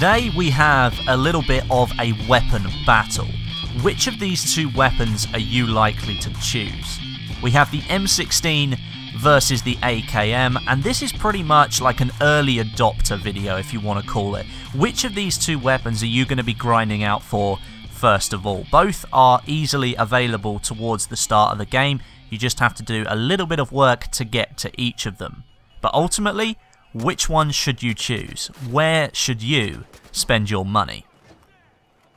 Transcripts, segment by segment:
Today we have a little bit of a weapon battle. Which of these two weapons are you likely to choose? We have the M16 versus the AKM, and this is pretty much like an early adopter video, if you want to call it. Which of these two weapons are you going to be grinding out for first of all? Both are easily available towards the start of the game. You just have to do a little bit of work to get to each of them. But ultimately, which one should you choose? Where should you spend your money?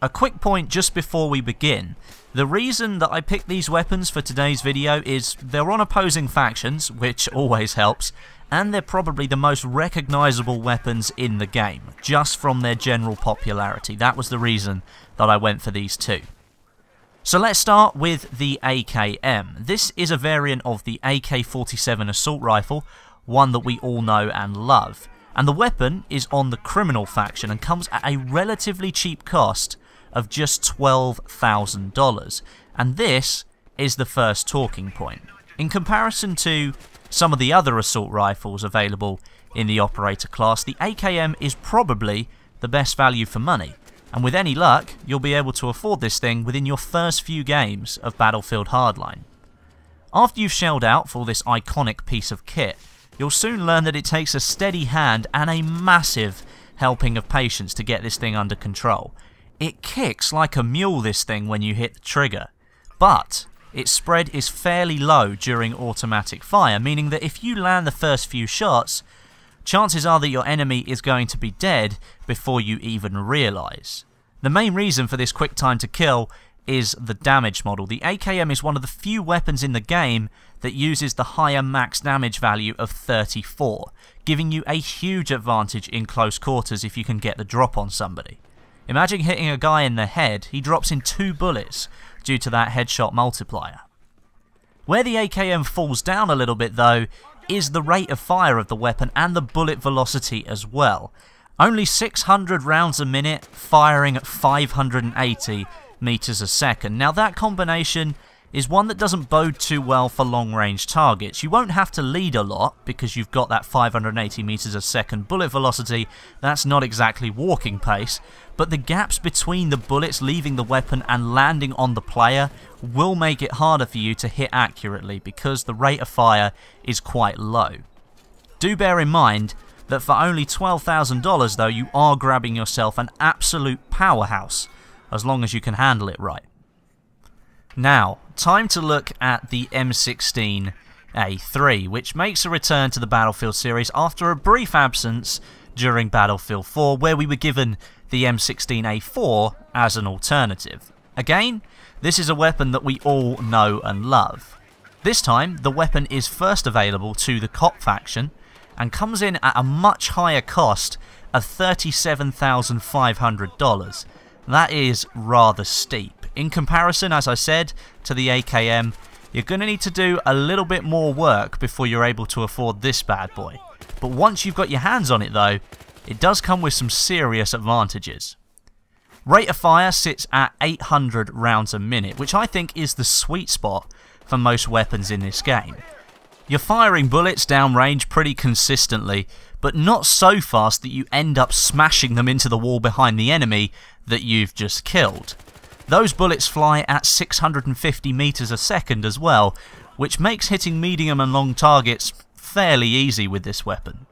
A quick point just before we begin. The reason that I picked these weapons for today's video is they're on opposing factions, which always helps, and they're probably the most recognizable weapons in the game, just from their general popularity. That was the reason that I went for these two. So let's start with the AKM. This is a variant of the AK-47 assault rifle, one that we all know and love. And the weapon is on the criminal faction and comes at a relatively cheap cost of just $12,000. And this is the first talking point. In comparison to some of the other assault rifles available in the operator class, the AKM is probably the best value for money. And with any luck, you'll be able to afford this thing within your first few games of Battlefield Hardline. After you've shelled out for this iconic piece of kit, you'll soon learn that it takes a steady hand and a massive helping of patience to get this thing under control. It kicks like a mule, this thing, when you hit the trigger, but its spread is fairly low during automatic fire, meaning that if you land the first few shots, chances are that your enemy is going to be dead before you even realise. The main reason for this quick time to kill is the damage model. The AKM is one of the few weapons in the game that uses the higher max damage value of 34, giving you a huge advantage in close quarters if you can get the drop on somebody. Imagine hitting a guy in the head, he drops in 2 bullets due to that headshot multiplier. Where the AKM falls down a little bit though is the rate of fire of the weapon and the bullet velocity as well. Only 600 rounds a minute, firing at 580 meters a second. Now that combination is one that doesn't bode too well for long range targets. You won't have to lead a lot because you've got that 580 meters a second bullet velocity. That's not exactly walking pace, but the gaps between the bullets leaving the weapon and landing on the player will make it harder for you to hit accurately because the rate of fire is quite low. Do bear in mind that for only $12,000 though, you are grabbing yourself an absolute powerhouse as long as you can handle it right. Now, time to look at the M16A3, which makes a return to the Battlefield series after a brief absence during Battlefield 4, where we were given the M16A4 as an alternative. Again, this is a weapon that we all know and love. This time, the weapon is first available to the COP faction and comes in at a much higher cost of $37,500. That is rather steep. In comparison, as I said, to the AKM, you're going to need to do a little bit more work before you're able to afford this bad boy. But once you've got your hands on it though, it does come with some serious advantages. Rate of fire sits at 800 rounds a minute, which I think is the sweet spot for most weapons in this game. You're firing bullets downrange pretty consistently, but not so fast that you end up smashing them into the wall behind the enemy that you've just killed. Those bullets fly at 650 meters a second as well, which makes hitting medium and long targets fairly easy with this weapon.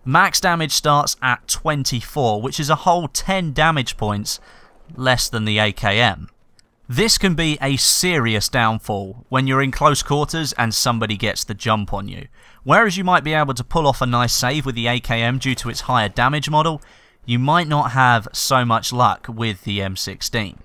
Max damage starts at 24, which is a whole 10 damage points less than the AKM. This can be a serious downfall when you're in close quarters and somebody gets the jump on you. Whereas you might be able to pull off a nice save with the AKM due to its higher damage model, you might not have so much luck with the M16.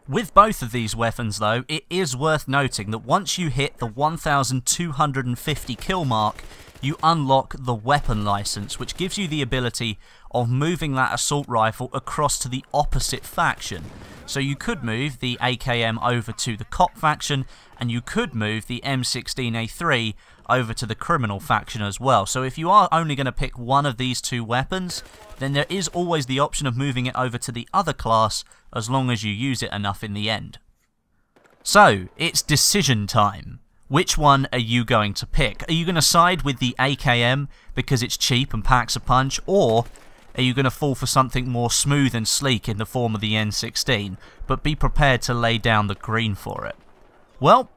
With both of these weapons though, it is worth noting that once you hit the 1,250 kill mark, you unlock the weapon license, which gives you the ability of moving that assault rifle across to the opposite faction. So you could move the AKM over to the COP faction, and you could move the M16A3 over to the criminal faction as well. So if you are only going to pick one of these two weapons, then there is always the option of moving it over to the other class as long as you use it enough in the end. So, it's decision time. Which one are you going to pick? Are you going to side with the AKM because it's cheap and packs a punch, or are you going to fall for something more smooth and sleek in the form of the N16, but be prepared to lay down the green for it? Well,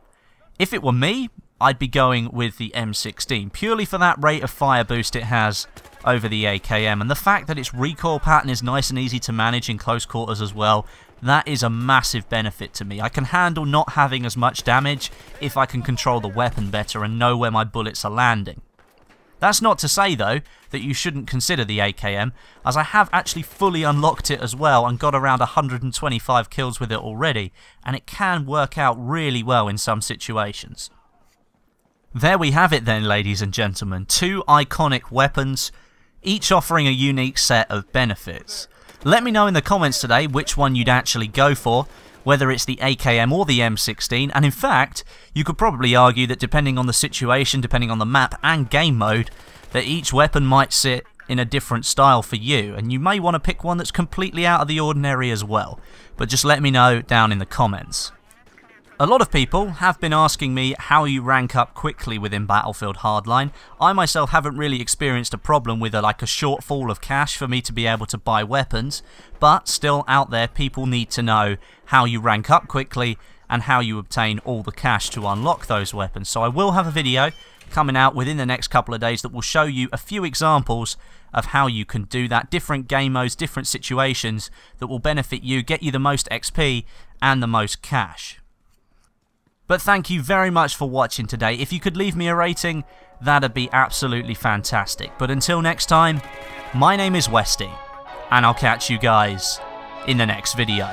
if it were me, I'd be going with the M16, purely for that rate of fire boost it has over the AKM, and the fact that its recoil pattern is nice and easy to manage in close quarters as well. That is a massive benefit to me. I can handle not having as much damage if I can control the weapon better and know where my bullets are landing. That's not to say, though, that you shouldn't consider the AKM, as I have actually fully unlocked it as well and got around 125 kills with it already, and it can work out really well in some situations. There we have it then, ladies and gentlemen, 2 iconic weapons, each offering a unique set of benefits. Let me know in the comments today which one you'd actually go for, whether it's the AKM or the M16, and in fact, you could probably argue that depending on the situation, depending on the map and game mode, that each weapon might sit in a different style for you, and you may want to pick one that's completely out of the ordinary as well. But just let me know down in the comments. A lot of people have been asking me how you rank up quickly within Battlefield Hardline. I myself haven't really experienced a problem with a shortfall of cash for me to be able to buy weapons, but still out there people need to know how you rank up quickly and how you obtain all the cash to unlock those weapons. So I will have a video coming out within the next couple of days that will show you a few examples of how you can do that, different game modes, different situations that will benefit you, get you the most XP and the most cash. But thank you very much for watching today. If you could leave me a rating, that'd be absolutely fantastic. But until next time, my name is Westy, and I'll catch you guys in the next video.